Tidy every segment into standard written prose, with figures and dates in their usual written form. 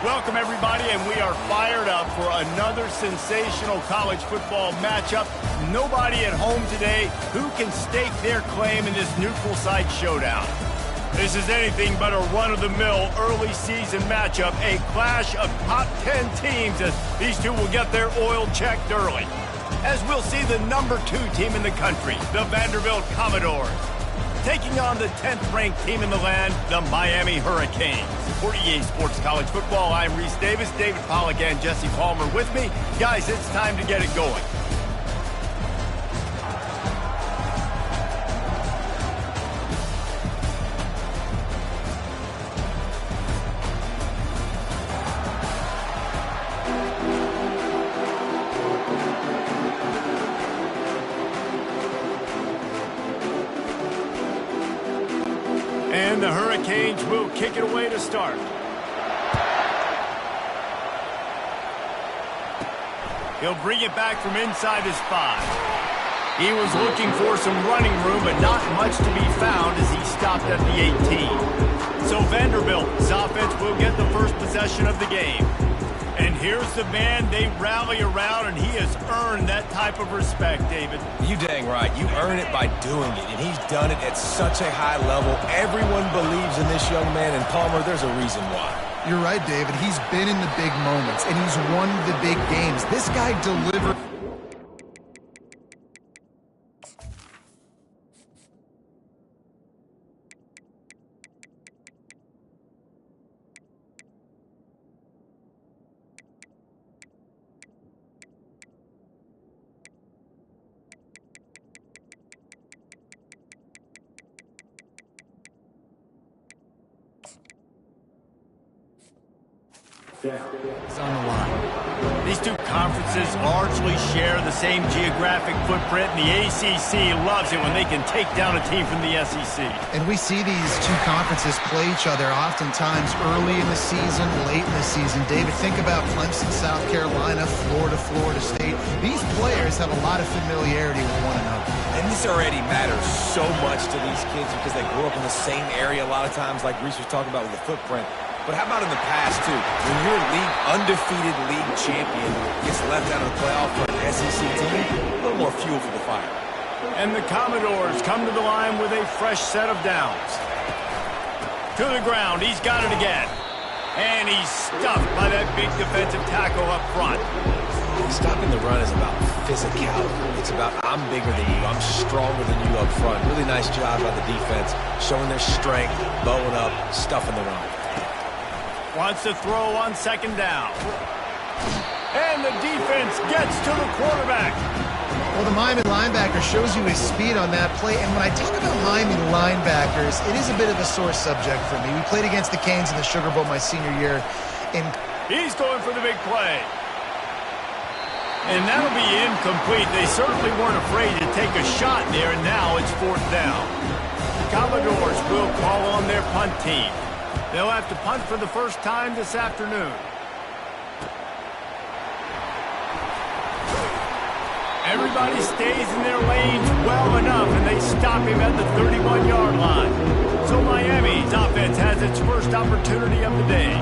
Welcome, everybody, and we are fired up for another sensational college football matchup. Nobody at home today who can stake their claim in this neutral site showdown. This is anything but a run-of-the-mill early season matchup, a clash of top 10 teams as these two will get their oil checked early. As we'll see the number 2 team in the country, the Vanderbilt Commodores, taking on the 10th-ranked team in the land, the Miami Hurricanes. For EA Sports College Football, I'm Reese Davis, David Pollack, and Jesse Palmer with me. Guys, it's time to get it going. And the Hurricanes will kick it away to start. He'll bring it back from inside his 5. He was looking for some running room, but not much to be found as he stopped at the 18. So Vanderbilt's offense will get the first possession of the game. And here's the man they rally around, and he has earned that type of respect, David. You dang right. You earn it by doing it, and he's done it at such a high level. Everyone believes in this young man, and Palmer, there's a reason why. You're right, David. He's been in the big moments, and he's won the big games. This guy delivered. It's on the line. These two conferences largely share the same geographic footprint, and the ACC loves it when they can take down a team from the SEC. And we see these two conferences play each other oftentimes early in the season, late in the season. David, think about Clemson, South Carolina, Florida, Florida State. These players have a lot of familiarity with one another. And this already matters so much to these kids because they grew up in the same area a lot of times, like Reese was talking about with the footprint. But how about in the past, too? When your undefeated league champion gets left out of the playoff for an SEC team, a little more fuel for the fire. And the Commodores come to the line with a fresh set of downs. To the ground, he's got it again. And he's stuffed by that big defensive tackle up front. Stopping the run is about physicality. It's about I'm bigger than you, I'm stronger than you up front. Really nice job by the defense, showing their strength, bowing up, stuffing the run. Wants to throw on second down. And the defense gets to the quarterback. Well, the Miami linebacker shows you his speed on that play. And when I talk about Miami linebackers, it is a bit of a sore subject for me. We played against the Canes in the Sugar Bowl my senior year. And he's going for the big play. And that'll be incomplete. They certainly weren't afraid to take a shot there, and now it's 4th down. The Commodores will call on their punt team. They'll have to punt for the first time this afternoon. Everybody stays in their lanes well enough, and they stop him at the 31-yard line. So Miami's offense has its first opportunity of the day.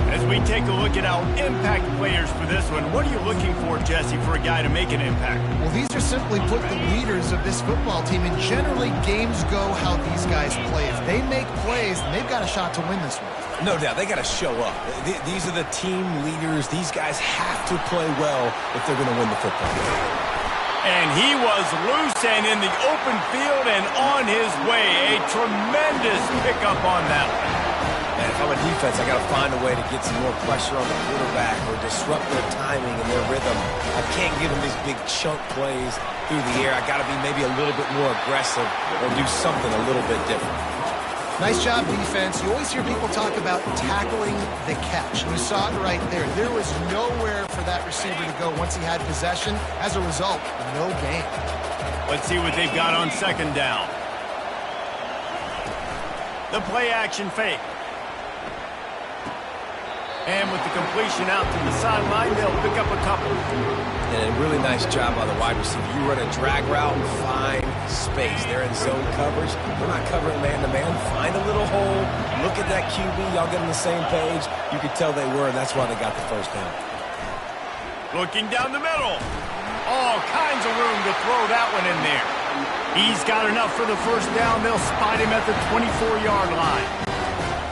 As we take a look at our impact players for this one, what are you looking for, Jesse, for a guy to make an impact? Well, these are simply put the leaders of this football team, and generally games go how these guys play. If they make plays, then they've got a shot to win this one. No doubt, they got to show up. These are the team leaders. These guys have to play well if they're going to win the football game. And he was loose and in the open field and on his way. A tremendous pickup on that one. And if I'm a defense, I got to find a way to get some more pressure on the quarterback or disrupt their timing and their rhythm. I can't give them these big chunk plays through the air. I got to be maybe a little bit more aggressive or do something a little bit different. Nice job, defense. You always hear people talk about tackling the catch. You saw it right there. There was nowhere for that receiver to go once he had possession. As a result, no gain. Let's see what they've got on second down. The play action fake. And with the completion out to the sideline, they'll pick up a couple. And a really nice job by the wide receiver. You run a drag route, fine. space. They're in zone coverage. They're not covering man-to-man. Find a little hole. Look at that QB. Y'all get on the same page. You could tell they were, and that's why they got the first down. Looking down the middle. All kinds of room to throw that one in there. He's got enough for the first down. They'll spot him at the 24-yard line.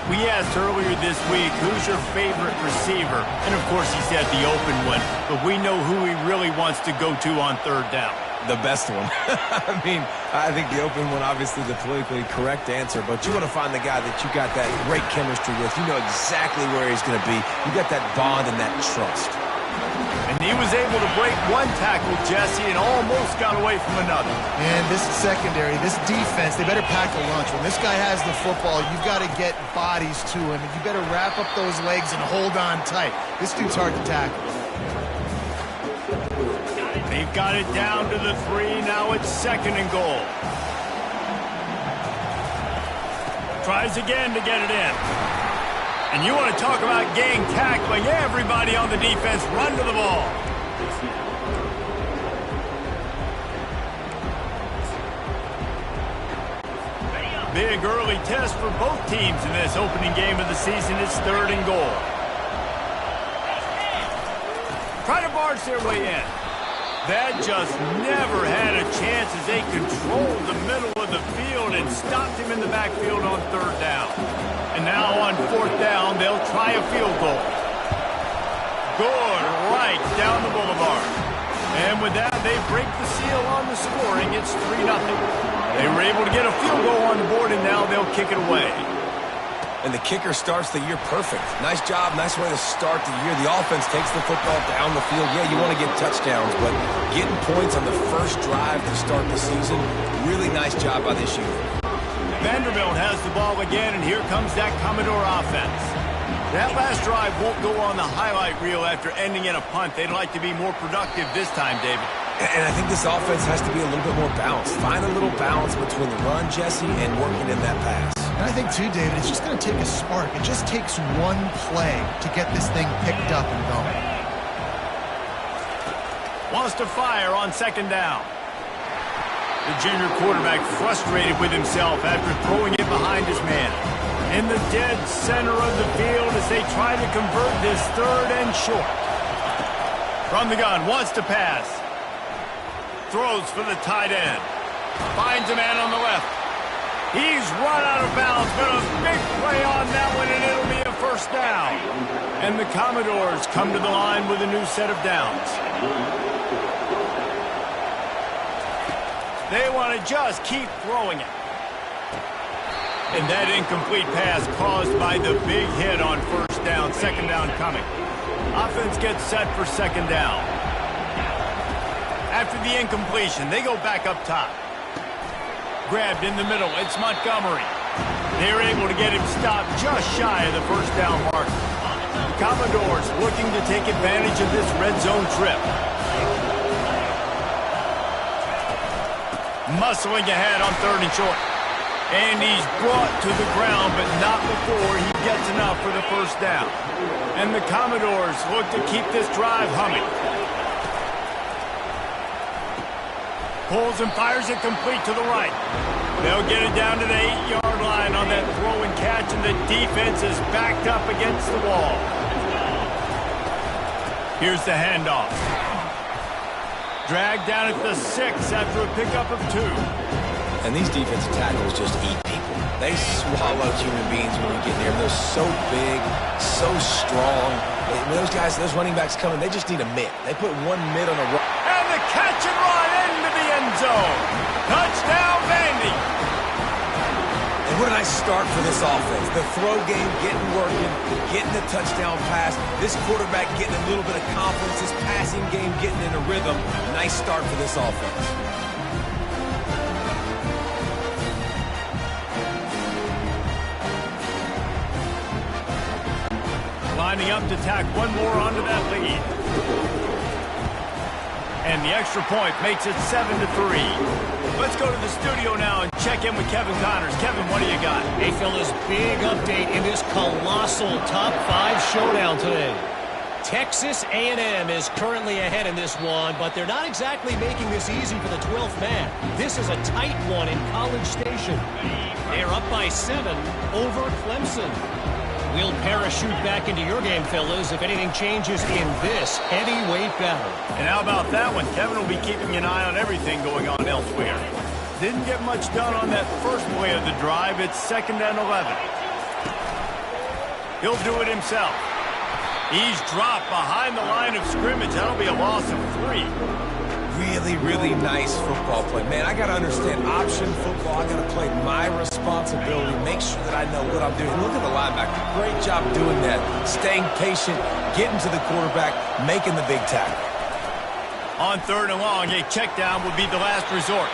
We asked earlier this week, who's your favorite receiver? And, of course, he said the open one. But we know who he really wants to go to on third down. The best one. I mean, I think the open one, obviously the politically correct answer, but you want to find the guy that you got that great chemistry with. You know exactly where he's going to be. You got that bond and that trust. And he was able to break one tackle, Jesse, and almost got away from another. And this secondary, this defense, they better pack a lunch. When this guy has the football, you've got to get bodies to him, and you better wrap up those legs and hold on tight. This dude's hard to tackle. They've got it down to the 3. Now it's 2nd and goal. Tries again to get it in. And you want to talk about gang tackling. Everybody on the defense run to the ball. Big early test for both teams in this opening game of the season. It's 3rd and goal. Try to barge their way in. That just never had a chance as they controlled the middle of the field and stopped him in the backfield on 3rd down. And now on 4th down, they'll try a field goal. Good right down the boulevard. And with that, they break the seal on the scoring. It's 3-0. They were able to get a field goal on the board, and now they'll kick it away. And the kicker starts the year perfect. Nice job, nice way to start the year. The offense takes the football down the field. Yeah, you want to get touchdowns, but getting points on the first drive to start the season, really nice job by this unit. Vanderbilt has the ball again, and here comes that Commodore offense. That last drive won't go on the highlight reel after ending in a punt. They'd like to be more productive this time, David. And I think this offense has to be a little bit more balanced. Find a little balance between the run, Jesse, and working in that pass. And I think, too, David, it's just going to take a spark. It just takes one play to get this thing picked up and going. Wants to fire on 2nd down. The junior quarterback frustrated with himself after throwing it behind his man. In the dead center of the field as they try to convert this 3rd and short. From the gun, wants to pass. Throws for the tight end. Finds a man on the left. He's run out of bounds, but a big play on that one, and it'll be a 1st down. And the Commodores come to the line with a new set of downs. They want to just keep throwing it. And that incomplete pass caused by the big hit on 1st down, 2nd down coming. Offense gets set for 2nd down. After the incompletion, they go back up top. Grabbed in the middle, it's Montgomery. They're able to get him stopped just shy of the 1st down mark. Commodores looking to take advantage of this red zone trip. Muscling ahead on 3rd and short. And he's brought to the ground, but not before he gets enough for the 1st down. And the Commodores look to keep this drive humming. Pulls and fires it complete to the right. They'll get it down to the 8-yard line on that throw and catch, and the defense is backed up against the wall. Here's the handoff. Dragged down at the 6 after a pickup of 2. And these defensive tackles just eat people. They swallow human beings when you get near them. They're so big, so strong. When those guys, those running backs coming, they just need a mitt. They put one mitt on a run. And the catch and run into the end zone. Touchdown, Vandy. And what a nice start for this offense. The throw game getting working, getting the touchdown pass. This quarterback getting a little bit of confidence. This passing game getting in a rhythm. Nice start for this offense. Lining up to tack one more onto that lead. And the extra point makes it 7-3. Let's go to the studio now and check in with Kevin Connors. Kevin, what do you got? Hey, fellas, big update in this colossal top 5 showdown today. Texas A&M is currently ahead in this one, but they're not exactly making this easy for the 12th man. This is a tight one in College Station. They're up by 7 over Clemson. We'll parachute back into your game, fellas, if anything changes in this heavyweight battle. And how about that one? Kevin will be keeping an eye on everything going on elsewhere. Didn't get much done on that first play of the drive. It's 2nd and 11. He'll do it himself. He's dropped behind the line of scrimmage. That'll be a loss of 3. Really, really nice football play. Man, I got to understand option football. I got to play my responsibility, make sure that I know what I'm doing. Look at the linebacker. Great job doing that. Staying patient, getting to the quarterback, making the big tackle. On 3rd and long, a check down will be the last resort.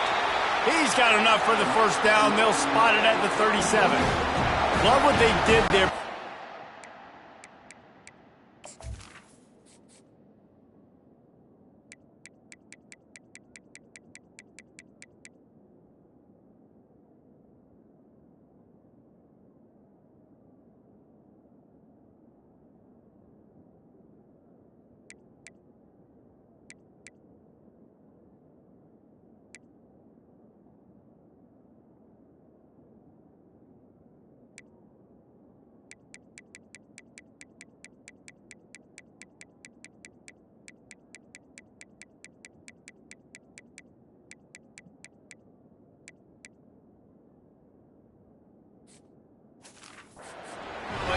He's got enough for the first down. They'll spot it at the 37. Love what they did there.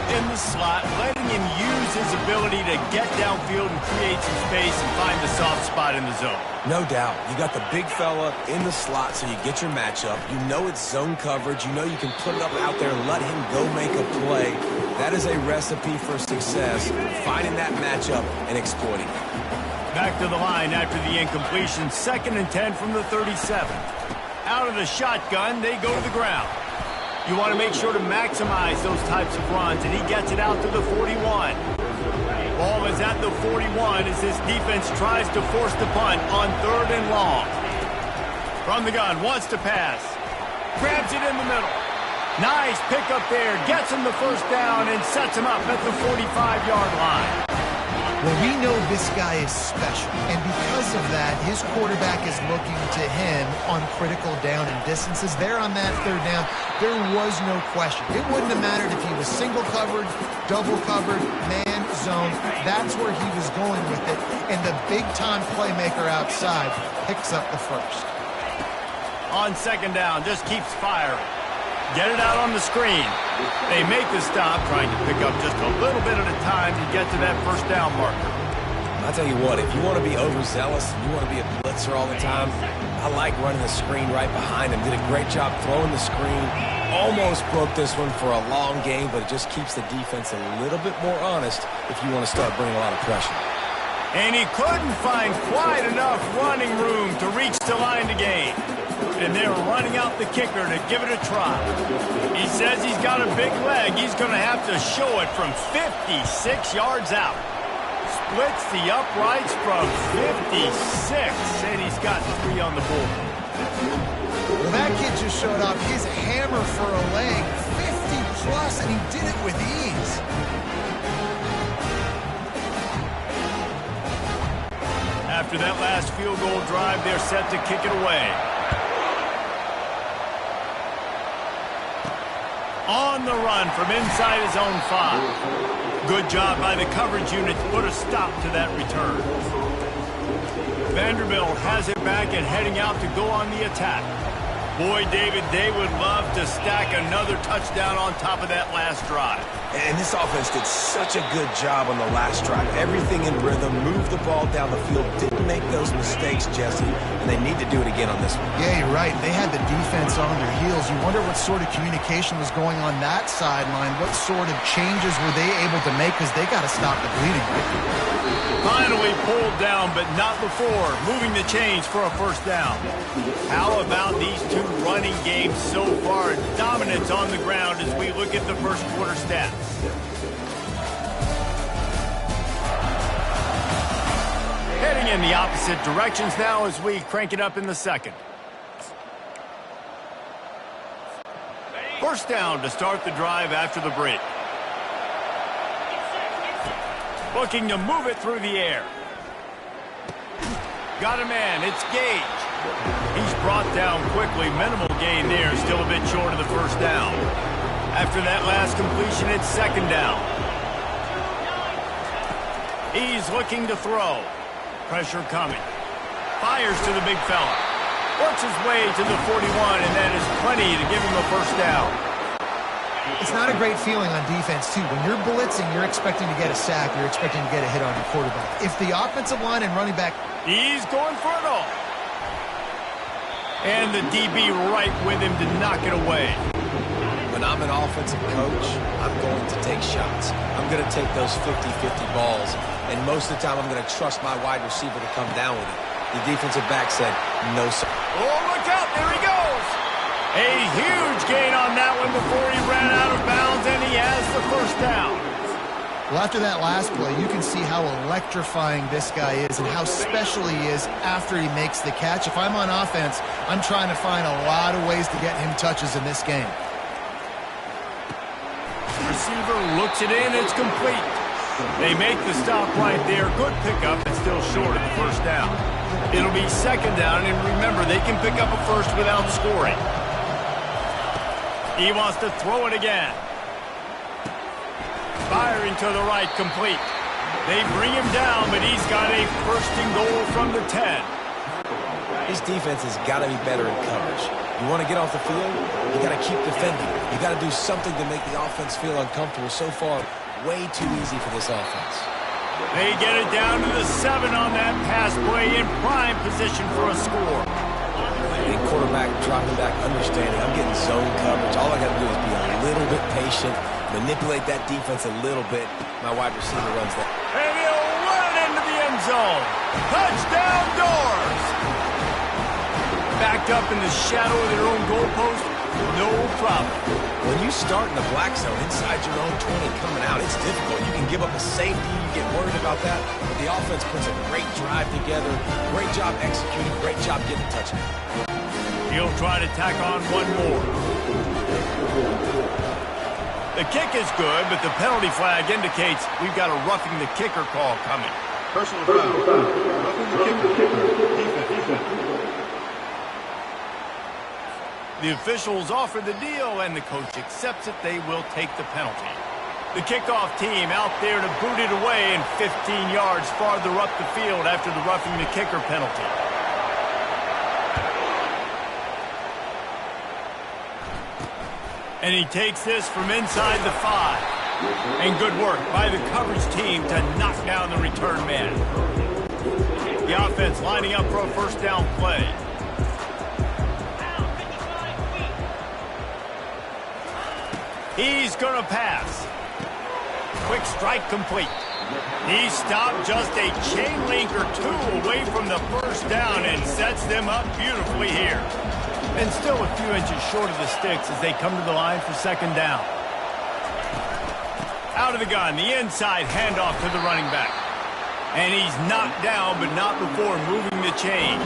In the slot, letting him use his ability to get downfield and create some space and find the soft spot in the zone. No doubt. You got the big fella in the slot, so you get your matchup. You know it's zone coverage. You know you can put it up out there and let him go make a play. That is a recipe for success, finding that matchup and exploiting it. Back to the line after the incompletion. 2nd and 10 from the 37. Out of the shotgun, they go to the ground. You want to make sure to maximize those types of runs, and he gets it out to the 41. Ball is at the 41 as this defense tries to force the punt on 3rd and long. From the gun, wants to pass. Grabs it in the middle. Nice pickup there. Gets him the first down and sets him up at the 45-yard line. Well, we know this guy is special, and because of that, his quarterback is looking to him on critical down and distances. There on that 3rd down, there was no question. It wouldn't have mattered if he was single covered, double covered, man, zone. That's where he was going with it, and the big-time playmaker outside picks up the first. On 2nd down, just keeps firing. Get it out on the screen. They make the stop, trying to pick up just a little bit at a time to get to that first down marker. I'll tell you what, if you want to be overzealous and you want to be a blitzer all the time, I like running the screen right behind him. Did a great job throwing the screen. Almost broke this one for a long game, but it just keeps the defense a little bit more honest if you want to start bringing a lot of pressure. And he couldn't find quite enough running room to reach the line to gain. And they're running out the kicker to give it a try. He says he's got a big leg. He's going to have to show it from 56 yards out. Splits the uprights from 56, and he's got 3 on the board. Well, that kid just showed off his hammer for a leg, 50-plus, and he did it with ease. After that last field goal drive, they're set to kick it away. On the run from inside his own 5. Good job by the coverage unit to put a stop to that return. Vanderbilt has it back and heading out to go on the attack. Boy, David, they would love to stack another touchdown on top of that last drive. And this offense did such a good job on the last drive. Everything in rhythm, moved the ball down the field, didn't make those mistakes, Jesse, and they need to do it again on this one. Yeah, you're right. They had the defense on their heels. You wonder what sort of communication was going on that sideline. What sort of changes were they able to make, because they got to stop the bleeding, right? Finally pulled down, but not before. Moving the chains for a first down. How about these two running games so far? Dominance on the ground as we look at the first quarter stats. Heading in the opposite directions now as we crank it up in the second. First down to start the drive after the break. Looking to move it through the air. Got a man. It's Gage. He's brought down quickly. Minimal gain there. Still a bit short of the first down. After that last completion, it's second down. He's looking to throw. Pressure coming. Fires to the big fella. Works his way to the 41, and that is plenty to give him a first down. It's not a great feeling on defense, too. When you're blitzing, you're expecting to get a sack. You're expecting to get a hit on your quarterback. If the offensive line and running back... He's going for it all. And the DB right with him to knock it away. When I'm an offensive coach, I'm going to take shots. I'm going to take those 50-50 balls. And most of the time, I'm going to trust my wide receiver to come down with it. The defensive back said, no, sir. Oh, look out. There he goes. A huge gain on that one before he ran out of bounds, and he has the first down. Well, after that last play, you can see how electrifying this guy is and how special he is after he makes the catch. If I'm on offense, I'm trying to find a lot of ways to get him touches in this game. Receiver looks it in. It's complete. They make the stop right there. Good pickup, but still short of the first down. It'll be second down, and remember, they can pick up a first without scoring. He wants to throw it again. Firing to the right, complete. They bring him down, but he's got a first and goal from the 10. This defense has got to be better in coverage. You want to get off the field, you got to keep defending. You got to do something to make the offense feel uncomfortable. So far, way too easy for this offense. They get it down to the 7 on that pass play in prime position for a score. And quarterback dropping back, understanding. I'm getting zone coverage. All I got to do is be a little bit patient, manipulate that defense a little bit. My wide receiver runs that. And he'll run into the end zone. Touchdown Doors! Backed up in the shadow of their own goalpost, no problem. When you start in the black zone inside your own 20 coming out, it's difficult. You can give up a safety. You get worried about that. But the offense puts a great drive together. Great job executing. Great job getting a touchdown. He'll try to tack on one more. The kick is good, but the penalty flag indicates we've got a roughing the kicker call coming. Personal foul. Roughing the kicker. Defense. The officials offer the deal, and the coach accepts it. They will take the penalty. The kickoff team out there to boot it away and 15 yards farther up the field after the roughing the kicker penalty. And he takes this from inside the 5. And good work by the coverage team to knock down the return man. The offense lining up for a first down play. He's going to pass. Quick strike complete. He stopped just a chain link or two away from the first down and sets them up beautifully here. And still a few inches short of the sticks as they come to the line for second down. Out of the gun, the inside handoff to the running back. And he's knocked down, but not before moving the chain.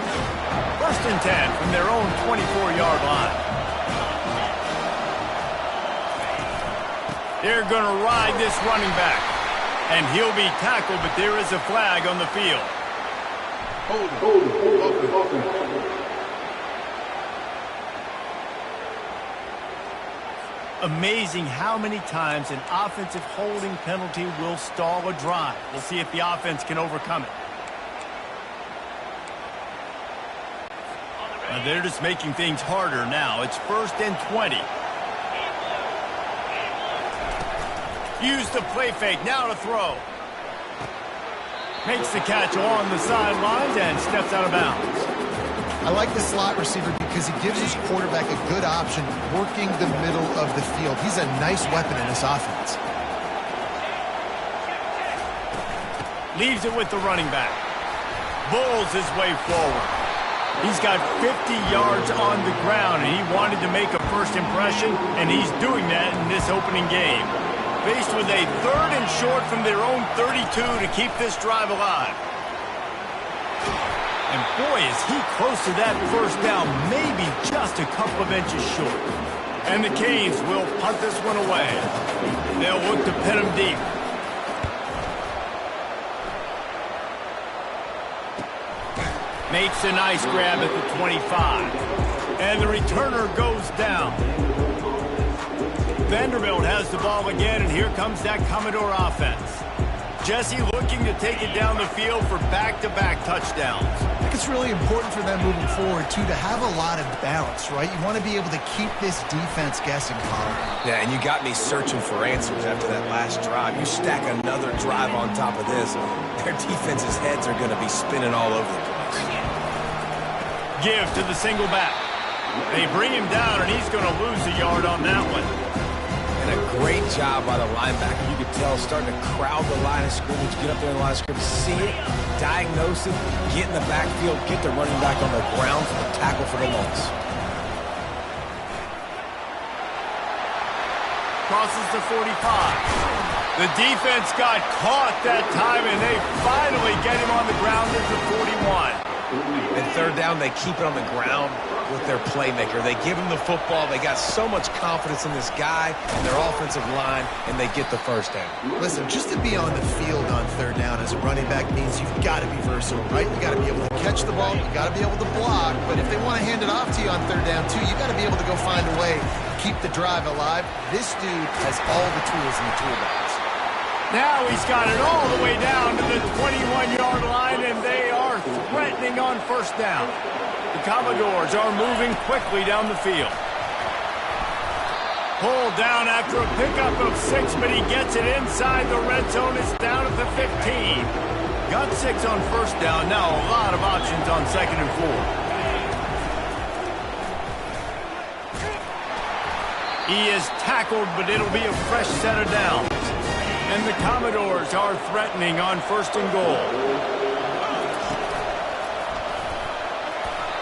First and 10 from their own 24-yard line. They're going to ride this running back. And he'll be tackled, but there is a flag on the field. Hold it. Amazing how many times an offensive holding penalty will stall a drive. We'll see if the offense can overcome it. Now they're just making things harder now. It's first and 20. Use the play fake, now to throw. Makes the catch along the sidelines and steps out of bounds. I like the slot receiver because he gives his quarterback a good option working the middle of the field. He's a nice weapon in this offense. Leaves it with the running back. Bulls his way forward. He's got 50 yards on the ground, and he wanted to make a first impression, and he's doing that in this opening game. Faced with a third and short from their own 32 to keep this drive alive. And boy, is he close to that first down, maybe just a couple of inches short. And the Canes will punt this one away. They'll look to pin him deep. Makes a nice grab at the 25. And the returner goes down. Vanderbilt has the ball again, and here comes that Commodore offense. Jesse looking to take it down the field for back-to-back touchdowns. I think it's really important for them moving forward, too, to have a lot of balance, right? You want to be able to keep this defense guessing, Colin. Yeah, and you got me searching for answers after that last drive. You stack another drive on top of this, their defense's heads are going to be spinning all over the place. Give to the single back. They bring him down, and he's going to lose a yard on that one. And a great job by the linebacker. You could tell starting to crowd the line of scrimmage, get up there in the line of scrimmage, see it, diagnose it, get in the backfield, get the running back on the ground for the tackle for the loss. Crosses the 45. The defense got caught that time, and they finally get him on the ground at the 41. And third down, they keep it on the ground with their playmaker. They give him the football. They got so much confidence in this guy and their offensive line, and they get the first down. Listen, just to be on the field on third down as a running back means you've got to be versatile, right? You got to be able to catch the ball. You got to be able to block. But if they want to hand it off to you on third down, too, you got to be able to go find a way to keep the drive alive. This dude has all the tools in the toolbox. Now he's got it all the way down to the 21-yard line, and they are threatening on first down. The Commodores are moving quickly down the field. Pulled down after a pickup of 6, but he gets it inside the red zone. It's down at the 15. Got 6 on first down. Now a lot of options on second and 4. He is tackled, but it'll be a fresh set of downs. And the Commodores are threatening on first and goal.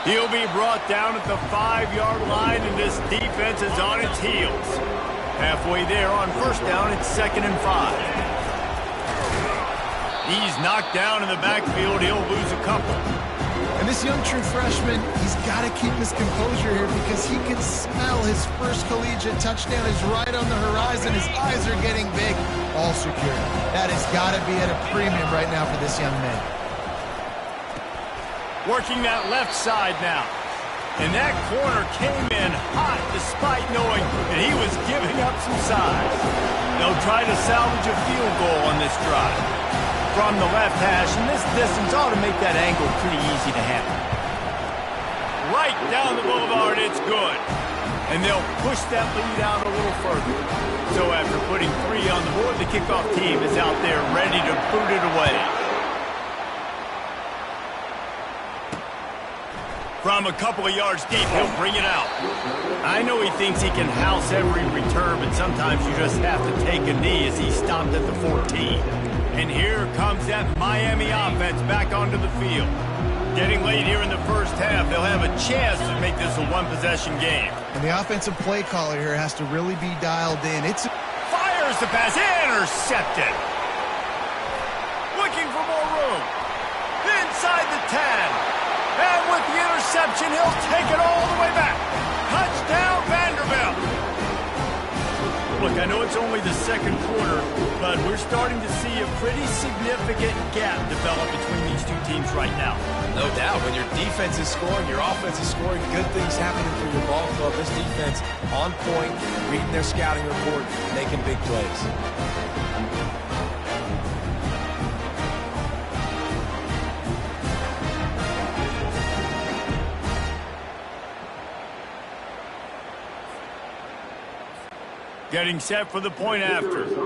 He'll be brought down at the 5-yard line, and this defense is on its heels. Halfway there on first down, it's second and 5. He's knocked down in the backfield. He'll lose a couple. And this young true freshman, he's got to keep his composure here because he can smell his first collegiate touchdown is right on the horizon. His eyes are getting big. All secure. That has got to be at a premium right now for this young man. Working that left side now. And that corner came in hot despite knowing that he was giving up some size. They'll try to salvage a field goal on this drive. From the left hash, and this distance ought to make that angle pretty easy to handle. Right down the boulevard, it's good. And they'll push that lead out a little further. So after putting 3 on the board, the kickoff team is out there ready to boot it away. From a couple of yards deep, he'll bring it out. I know he thinks he can house every return, but sometimes you just have to take a knee as he stopped at the 14. And here comes that Miami offense back onto the field. Getting late here in the first half, they'll have a chance to make this a one-possession game. And the offensive play caller here has to really be dialed in. Fires the pass, intercepted. Looking for more room. Inside the 10. And with the interception, he'll take it all the way back. Touchdown, Vanderbilt. Look, I know it's only the second quarter, but we're starting to see a pretty significant gap develop between these two teams right now. No doubt. When your defense is scoring, your offense is scoring, good things happening for your ball club. This defense on point, reading their scouting report, making big plays. Getting set for the point after. The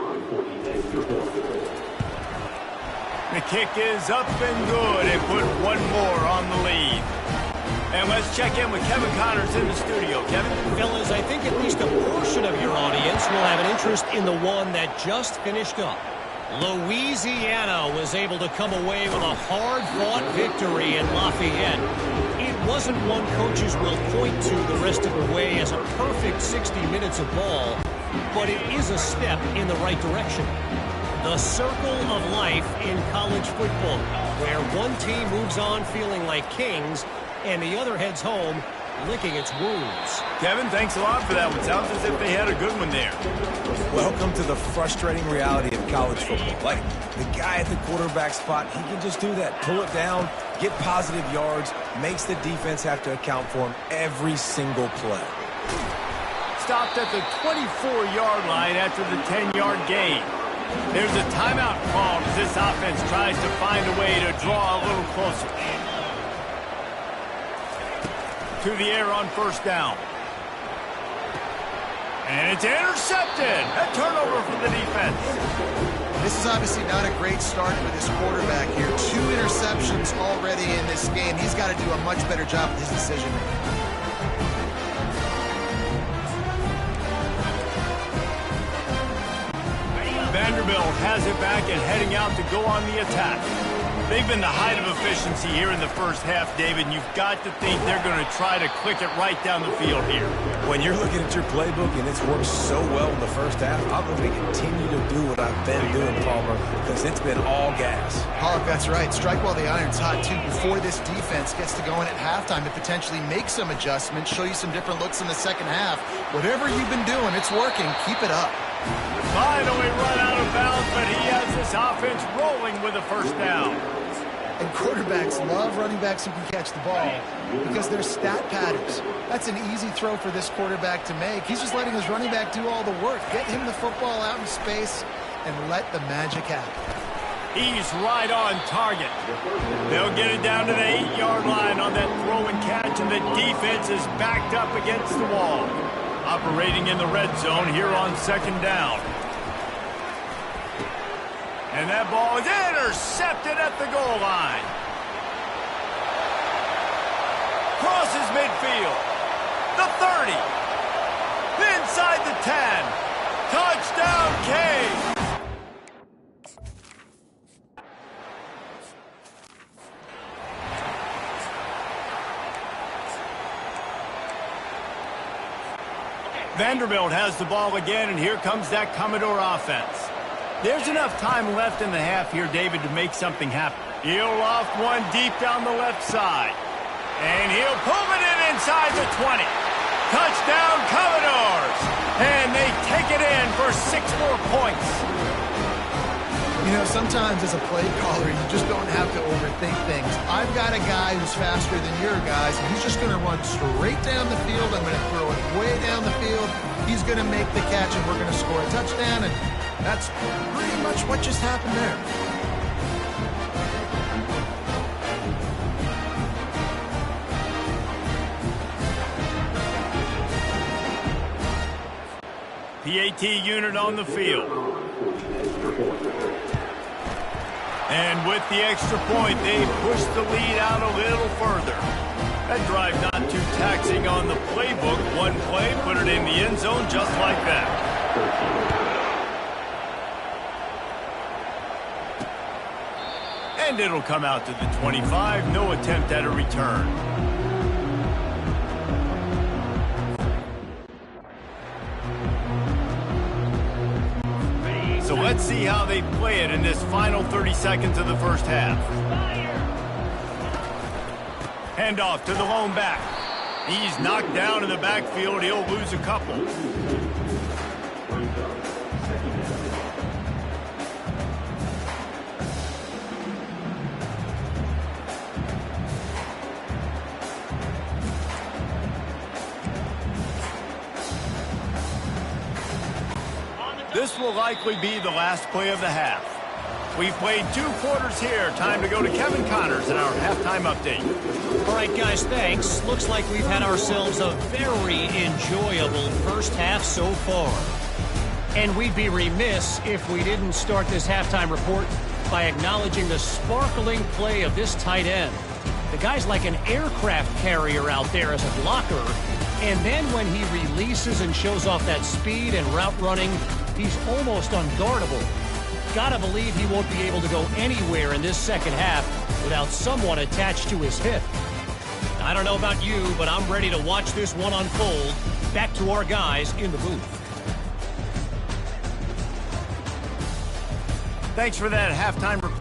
kick is up and good and put one more on the lead. And let's check in with Kevin Connors in the studio. Kevin? Fellas, I think at least a portion of your audience will have an interest in the one that just finished up. Louisiana was able to come away with a hard-fought victory in Lafayette. It wasn't one coaches will point to the rest of the way as a perfect 60 minutes of ball, but it is a step in the right direction. The circle of life in college football, where one team moves on feeling like kings and the other heads home licking its wounds. Kevin, thanks a lot for that one. Sounds as if they had a good one there. Welcome to the frustrating reality of college football. Like, the guy at the quarterback spot, he can just do that. Pull it down, get positive yards, makes the defense have to account for him every single play. Stopped at the 24-yard line after the 10-yard gain. There's a timeout called as this offense tries to find a way to draw a little closer. To the air on first down. And it's intercepted. A turnover for the defense. This is obviously not a great start for this quarterback here. 2 interceptions already in this game. He's got to do a much better job with his decision-making. Vanderbilt has it back and heading out to go on the attack. They've been the height of efficiency here in the first half, David, and you've got to think they're going to try to click it right down the field here. When you're looking at your playbook and it's worked so well in the first half, I'm going to continue to do what I've been doing, Palmer, because it's been all gas. Hawk, that's right. Strike while the iron's hot, too, before this defense gets to going at halftime to potentially make some adjustments, show you some different looks in the second half. Whatever you've been doing, it's working. Keep it up. Finally run out of bounds, but he has this offense rolling with a first down. And quarterbacks love running backs who can catch the ball because they're stat patterns. That's an easy throw for this quarterback to make. He's just letting his running back do all the work. Get him the football out in space and let the magic happen. He's right on target. They'll get it down to the 8-yard line on that throw and catch, and the defense is backed up against the wall. Operating in the red zone here on second down. And that ball is intercepted at the goal line. Crosses midfield. The 30. Inside the 10. Touchdown, Cade. Vanderbilt has the ball again, and here comes that Commodore offense. There's enough time left in the half here, David, to make something happen. He'll loft one deep down the left side. And he'll pull it in inside the 20. Touchdown, Commodores! And they take it in for 6 more points. You know, sometimes as a play caller, you just don't have to overthink things. I've got a guy who's faster than your guys, and he's just going to run straight down the field. I'm going to throw it way down the field. He's going to make the catch, and we're going to score a touchdown, and that's pretty much what just happened there. PAT unit on the field. And with the extra point, they push the lead out a little further. That drive not too taxing on the playbook. One play, put it in the end zone just like that. And it'll come out to the 25. No attempt at a return. So let's see how they play it in this final 30 seconds of the first half. Handoff to the lone back. He's knocked down in the backfield. He'll lose a couple. This will likely be the last play of the half. We've played 2 quarters here. Time to go to Kevin Connors in our halftime update. All right, guys, thanks. Looks like we've had ourselves a very enjoyable first half so far. And we'd be remiss if we didn't start this halftime report by acknowledging the sparkling play of this tight end. The guy's like an aircraft carrier out there as a blocker. And then when he releases and shows off that speed and route running, he's almost unguardable. Gotta believe he won't be able to go anywhere in this second half without someone attached to his hip. I don't know about you, but I'm ready to watch this one unfold. Back to our guys in the booth. Thanks for that halftime report.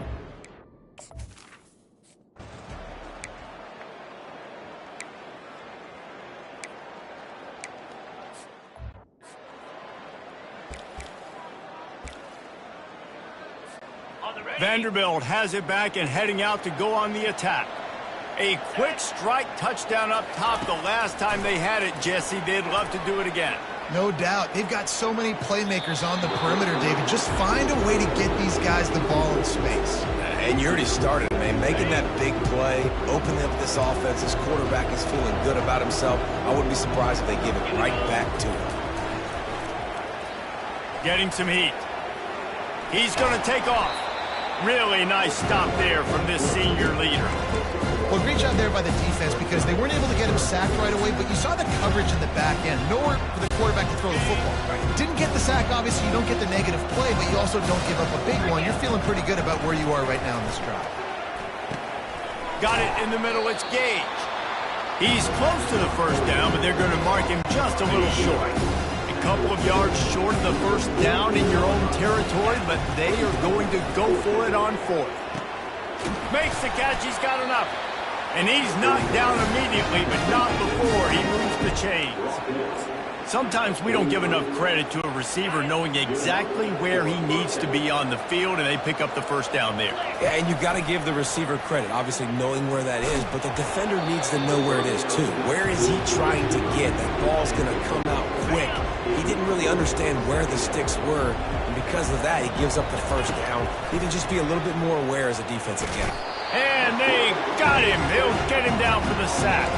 Vanderbilt has it back and heading out to go on the attack. A quick strike touchdown up top the last time they had it, Jesse. They'd love to do it again. No doubt. They've got so many playmakers on the perimeter, David. Just find a way to get these guys the ball in space. And you already started, man. Making that big play, opening up this offense. This quarterback is feeling good about himself. I wouldn't be surprised if they give it right back to him. Getting some heat. He's going to take off. Really nice stop there from this senior leader. Well, great job there by the defense because they weren't able to get him sacked right away, but you saw the coverage in the back end. Nowhere for the quarterback to throw the football. Didn't get the sack, obviously. You don't get the negative play, but you also don't give up a big one. You're feeling pretty good about where you are right now in this drive. Got it in the middle. It's Gage. He's close to the first down, but they're going to mark him just a little short. A couple of yards short of the first down in your own territory, but they are going to go for it on fourth. Makes the catch. He's got enough. And he's knocked down immediately, but not before he moves the chains. Sometimes we don't give enough credit to a receiver knowing exactly where he needs to be on the field, and they pick up the first down there. Yeah, and you've got to give the receiver credit, obviously knowing where that is, but the defender needs to know where it is too. Where is he trying to get? That ball's going to come out quick. He didn't really understand where the sticks were, and because of that, he gives up the first down. He need to just be a little bit more aware as a defensive guy. And they got him. They'll get him down for the sack.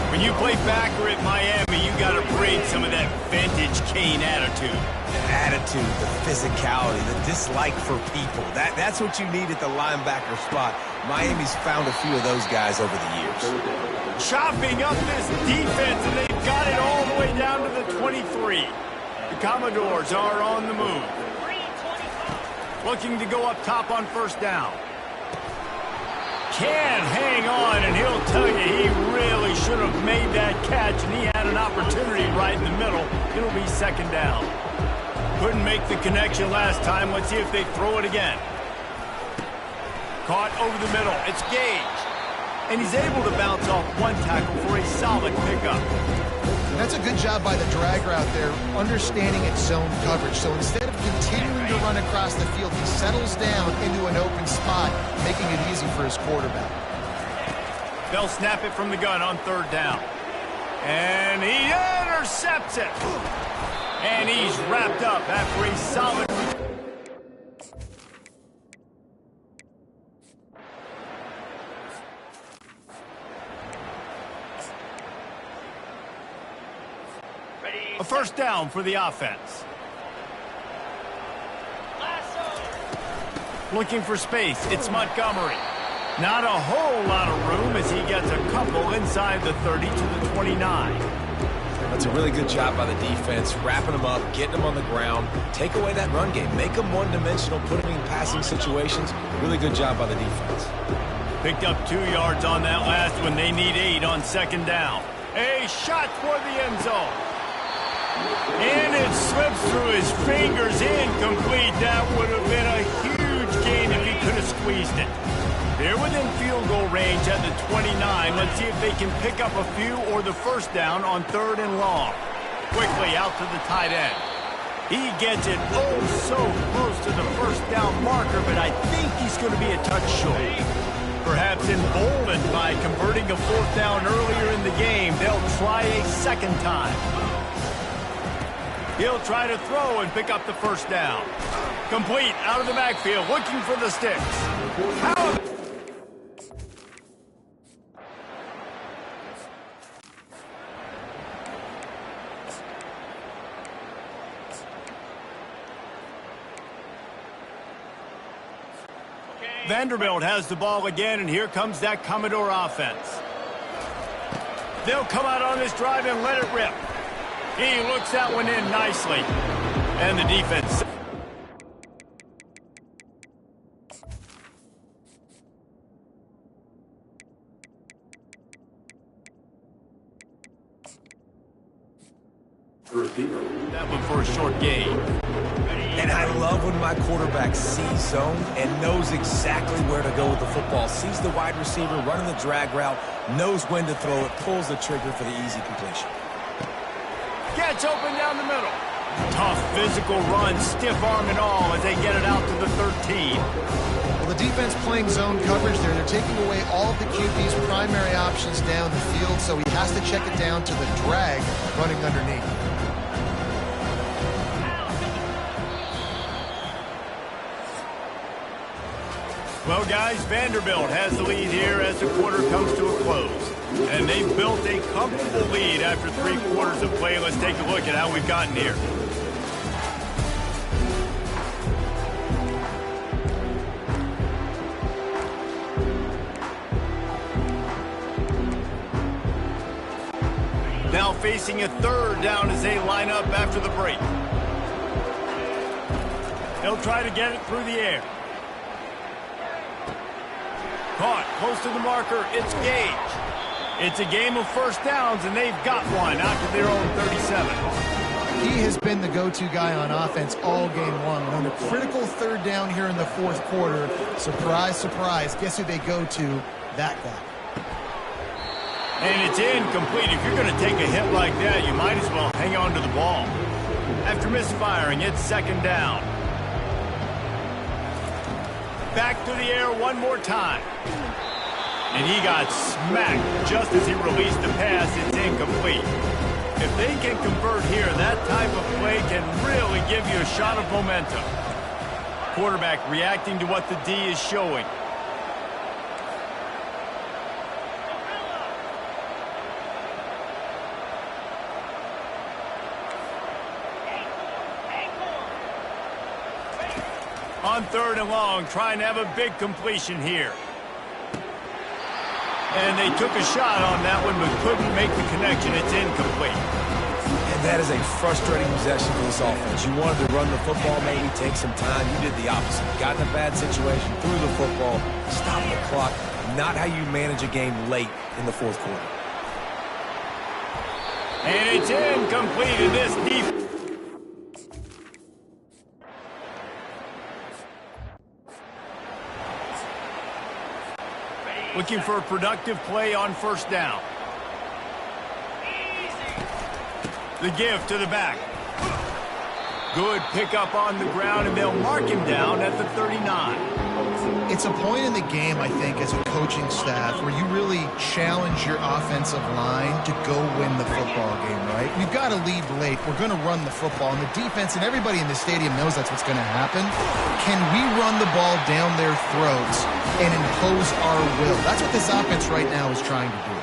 When you play backer at Miami, you got to bring some of that vintage Kane attitude. The attitude, the physicality, the dislike for people. That's what you need at the linebacker spot. Miami's found a few of those guys over the years. Chopping up this defense, and they've got it all the way down to the 23. The Commodores are on the move. Looking to go up top on first down. Can't hang on, and he'll tell you he really should have made that catch, and he had an opportunity right in the middle. It'll be second down. Couldn't make the connection last time. Let's see if they throw it again. Caught over the middle. It's Gage. And he's able to bounce off one tackle for a solid pickup. That's a good job by the drag route there, understanding its zone coverage. So instead of continuing to run across the field, he settles down into an open spot, making it easy for his quarterback. They'll snap it from the gun on third down. And he intercepts it. And he's wrapped up after a solid... A first down for the offense. Looking for space. It's Montgomery. Not a whole lot of room as he gets a couple inside the 30 to the 29. That's a really good job by the defense, wrapping them up, getting them on the ground, take away that run game, make them one-dimensional, put them in passing situations. Really good job by the defense. Picked up 2 yards on that last one. They need 8 on second down. A shot toward the end zone. And it slips through his fingers, incomplete. That would have been a huge gain if he could have squeezed it. They're within field goal range at the 29. Let's see if they can pick up a few or the first down on third and long. Quickly out to the tight end. He gets it oh so close to the first down marker, but I think he's going to be a touch short. Perhaps emboldened by converting a fourth down earlier in the game, they'll try a second time. He'll try to throw and pick up the first down. Complete out of the backfield, looking for the sticks. Vanderbilt has the ball again, and here comes that Commodore offense. They'll come out on this drive and let it rip. He looks that one in nicely. And the defense. That one for a short gain. And I love when my quarterback sees zone and knows exactly where to go with the football. Sees the wide receiver running the drag route, knows when to throw it, pulls the trigger for the easy completion. Gets open down the middle. Tough physical run, stiff arm and all as they get it out to the 13. The defense playing zone coverage there. They're taking away all of the QB's primary options down the field, so he has to check it down to the drag running underneath. Well, guys, Vanderbilt has the lead here as the quarter comes to a close. And they've built a comfortable lead after 3 quarters of play. Let's take a look at how we've gotten here. Now facing a 3rd down as they line up after the break. They'll try to get it through the air. Caught close to the marker. It's Gage. It's a game of first downs, and they've got one out to their own 37. He has been the go-to guy on offense all game long. On a critical 3rd down here in the 4th quarter, surprise, surprise, guess who they go to? That guy. And it's incomplete. If you're going to take a hit like that, you might as well hang on to the ball. After misfiring, it's 2nd down. Back to the air one more time. And he got smacked just as he released the pass. It's incomplete. If they can convert here, that type of play can really give you a shot of momentum. Quarterback reacting to what the D is showing. On 3rd and long, trying to have a big completion here. And they took a shot on that one, but couldn't make the connection. It's incomplete. And that is a frustrating possession for this offense. You wanted to run the football, maybe take some time. You did the opposite. Got in a bad situation, threw the football, stopped the clock. Not how you manage a game late in the 4th quarter. And it's incomplete in this defense. Looking for a productive play on 1st down. The give to the back. Good pickup on the ground, and they'll mark him down at the 39. It's a point in the game, I think, as a coaching staff where you really challenge your offensive line to go win the football game, right? We've got to lead late. We're going to run the football, and the defense and everybody in the stadium knows that's what's going to happen. Can we run the ball down their throats and impose our will? That's what this offense right now is trying to do.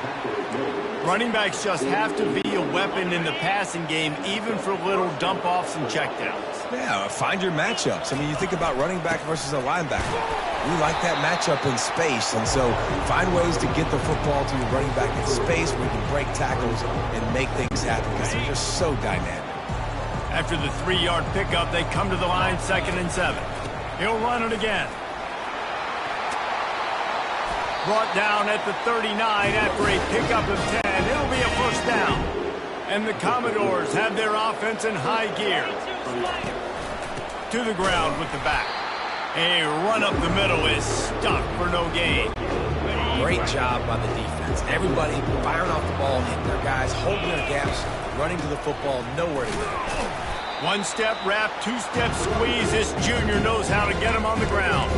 Running backs just have to be a weapon in the passing game, even for little dump-offs and checkdowns. Yeah, find your matchups. I mean, you think about running back versus a linebacker. We like that matchup in space, and so find ways to get the football to your running back in space where you can break tackles and make things happen because they're just so dynamic. After the 3-yard pickup, they come to the line 2nd and 7. He'll run it again. Brought down at the 39 after a pickup of 10. It'll be a 1st down. And the Commodores have their offense in high gear. To the ground with the back. A run up the middle is stuck for no gain. Great job by the defense. Everybody firing off the ball, hitting their guys, holding their gaps, running to the football, nowhere to go. 1-step wrap, 2-step squeeze. This junior knows how to get him on the ground.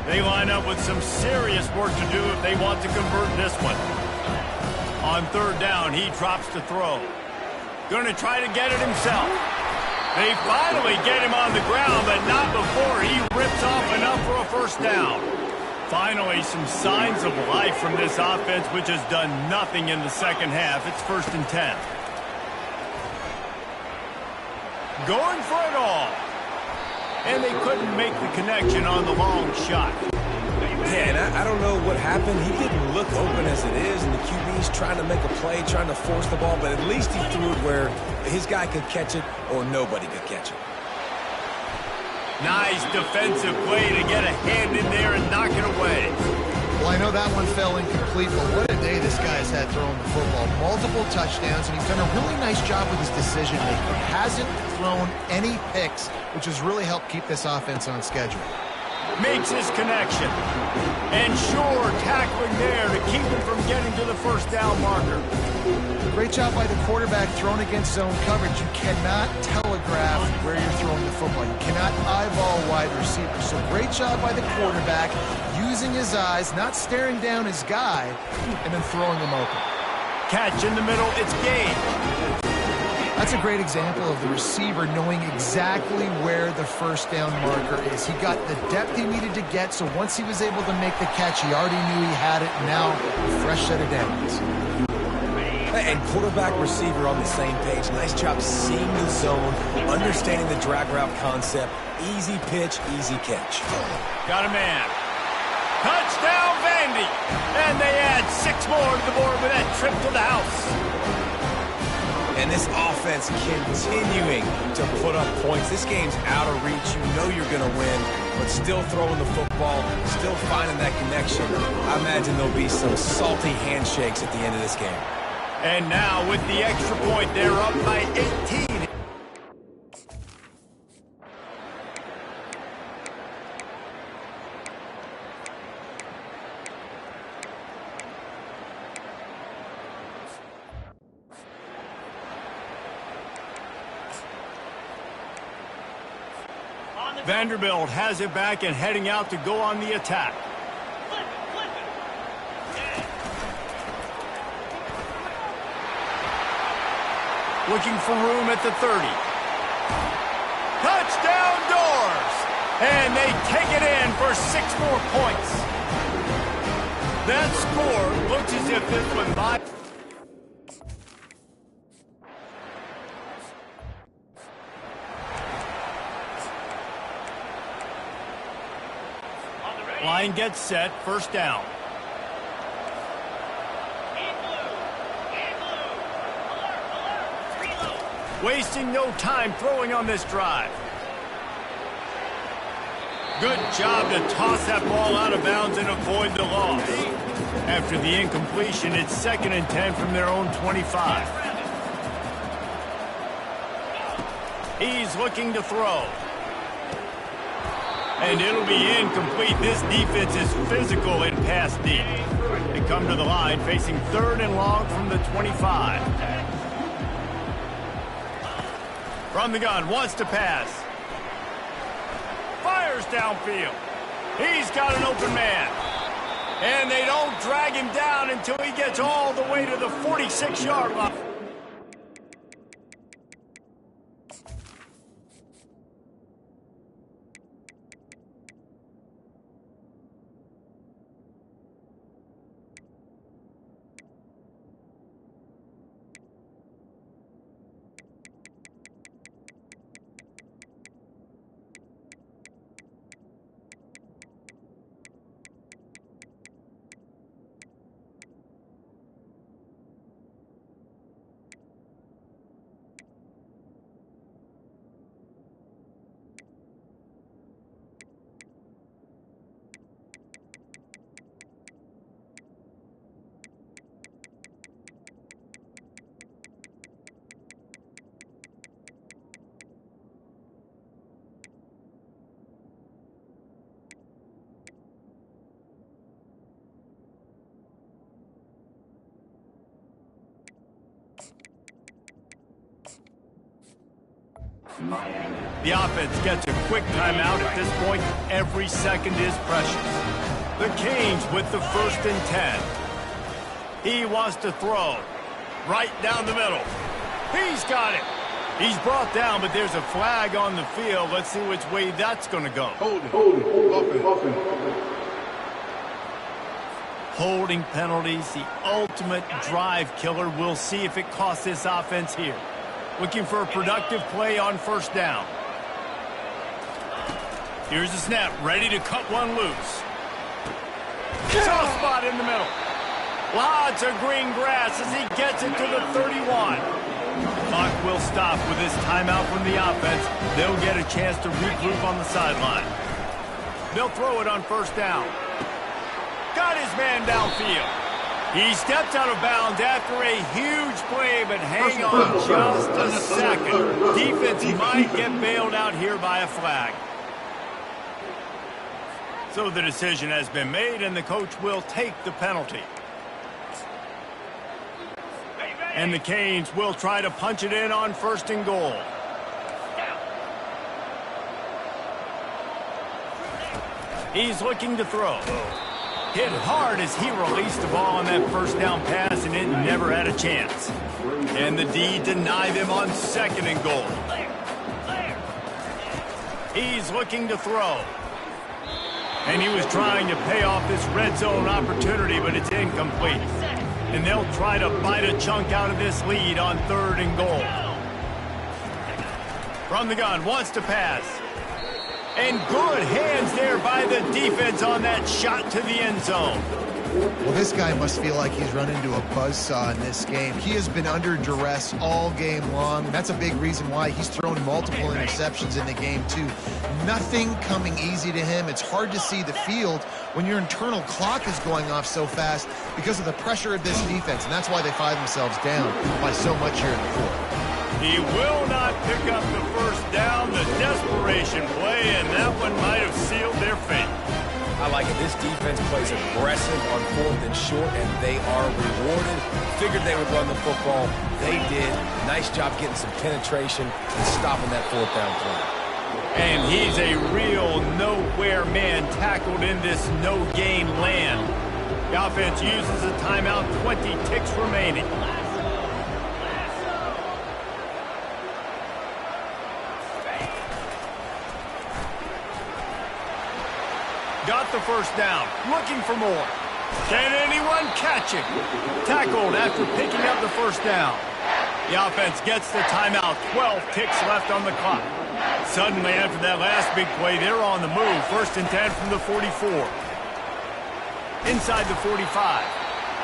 They line up with some serious work to do if they want to convert this one. On 3rd down, he drops to throw. Going to try to get it himself. They finally get him on the ground, but not before he rips off enough for a 1st down. Finally, some signs of life from this offense, which has done nothing in the 2nd half. It's 1st and 10. Going for it all. And they couldn't make the connection on the long shot. Yeah, and I don't know what happened. He didn't look open as it is, and the QB's trying to make a play, trying to force the ball, but at least he threw it where his guy could catch it or nobody could catch it. Nice defensive play to get a hand in there and knock it away. Well, I know that one fell incomplete, but what a day this guy's had throwing the football. Multiple touchdowns, and he's done a really nice job with his decision-making. Hasn't thrown any picks, which has really helped keep this offense on schedule. Makes his connection. And sure, tackling there to keep him from getting to the first down marker. Great job by the quarterback thrown against zone coverage. You cannot telegraph where you're throwing the football. You cannot eyeball wide receiver. So great job by the quarterback using his eyes, not staring down his guy, and then throwing him open. Catch in the middle, it's gain. That's a great example of the receiver knowing exactly where the first down marker is. He got the depth he needed to get, so once he was able to make the catch, he already knew he had it. Now, a fresh set of downs. And quarterback receiver on the same page. Nice job seeing the zone, understanding the drag route concept. Easy pitch, easy catch. Got a man. Touchdown, Vandy. And they add 6 more to the board with that trip to the house. And this offense continuing to put up points. This game's out of reach. You know you're going to win, but still throwing the football, still finding that connection. I imagine there'll be some salty handshakes at the end of this game. And now with the extra point, they're up by 18. Vanderbilt has it back and heading out to go on the attack. Looking for room at the 30. Touchdown Doors! And they take it in for 6 more points. That score looks as if this one might... Line gets set, first down. Wasting no time throwing on this drive. Good job to toss that ball out of bounds and avoid the loss. After the incompletion, it's 2nd and 10 from their own 25. He's looking to throw. And it'll be incomplete. This defense is physical in pass deep. They come to the line facing 3rd and long from the 25. From the gun, wants to pass. Fires downfield. He's got an open man. And they don't drag him down until he gets all the way to the 46-yard line. The offense gets a quick timeout. At this point, every second is precious. The Canes with the 1st and 10. He wants to throw. Right down the middle. He's got it. He's brought down, but there's a flag on the field. Let's see which way that's going to go. Holding penalties, the ultimate drive killer. We'll see if it costs this offense here. Looking for a productive play on 1st down. Here's the snap, ready to cut one loose. Soft spot in the middle. Lots of green grass as he gets it to the 31. Clock will stop with this timeout from the offense. They'll get a chance to regroup on the sideline. They'll throw it on 1st down. Got his man downfield. He steps out of bounds after a huge play, but hang on just a second. Defense might get bailed out here by a flag. So the decision has been made, and the coach will take the penalty. And the Canes will try to punch it in on 1st and goal. He's looking to throw. Hit hard as he released the ball on that 1st down pass, and it never had a chance. And the D denied him on 2nd and goal. He's looking to throw. And he was trying to pay off this red zone opportunity, but it's incomplete. And they'll try to bite a chunk out of this lead on 3rd and goal. From the gun, wants to pass. And good hands there by the defense on that shot to the end zone. Well, this guy must feel like he's run into a buzzsaw in this game. He has been under duress all game long. That's a big reason why he's thrown multiple interceptions in the game, too. Nothing coming easy to him. It's hard to see the field when your internal clock is going off so fast because of the pressure of this defense, and that's why they find themselves down by so much here in the fourth. He will not pick up the 1st down, the desperation play, and that one might have sealed their fate. I like it. This defense plays aggressive on 4th and short, and they are rewarded. Figured they would run the football. They did. Nice job getting some penetration and stopping that 4th down play. And he's a real nowhere man tackled in this no-gain land. The offense uses a timeout, 20 ticks remaining. Got the 1st down, looking for more. Can anyone catch him? Tackled after picking up the 1st down. The offense gets the timeout, 12 ticks left on the clock. Suddenly, after that last big play, they're on the move. 1st and 10 from the 44. Inside the 45.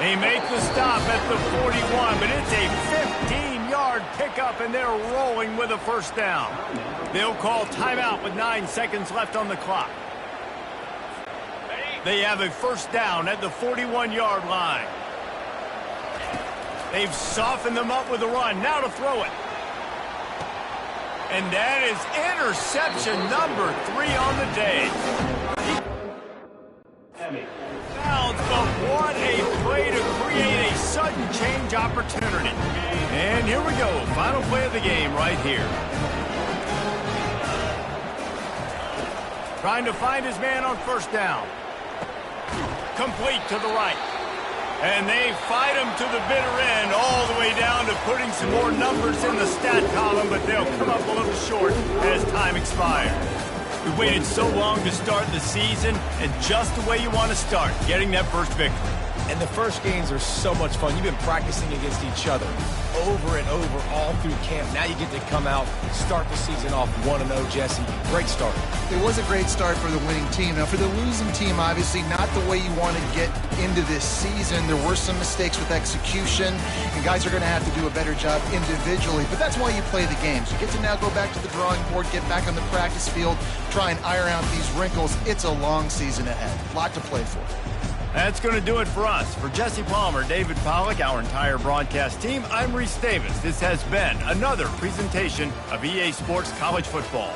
They make the stop at the 41, but it's a 15-yard pickup, and they're rolling with a 1st down. They'll call timeout with 9 seconds left on the clock. They have a 1st down at the 41-yard line. They've softened them up with a run. Now to throw it. And that is interception number 3 on the day. Bounds, but what a play to create a sudden change opportunity. And here we go. Final play of the game right here. Trying to find his man on 1st down. Complete to the right. And they fight him to the bitter end, all the way down to putting some more numbers in the stat column, but they'll come up a little short as time expires. We waited so long to start the season, and just the way you want to start, getting that 1st victory. And the first games are so much fun. You've been practicing against each other over and over all through camp. Now you get to come out, start the season off 1-0, Jesse. Great start. It was a great start for the winning team. Now, for the losing team, obviously not the way you want to get into this season. There were some mistakes with execution, and guys are going to have to do a better job individually. But that's why you play the games. You get to now go back to the drawing board, get back on the practice field, try and iron out these wrinkles. It's a long season ahead. A lot to play for. That's going to do it for us. For Jesse Palmer, David Pollack, our entire broadcast team, I'm Reese Davis. This has been another presentation of EA Sports College Football.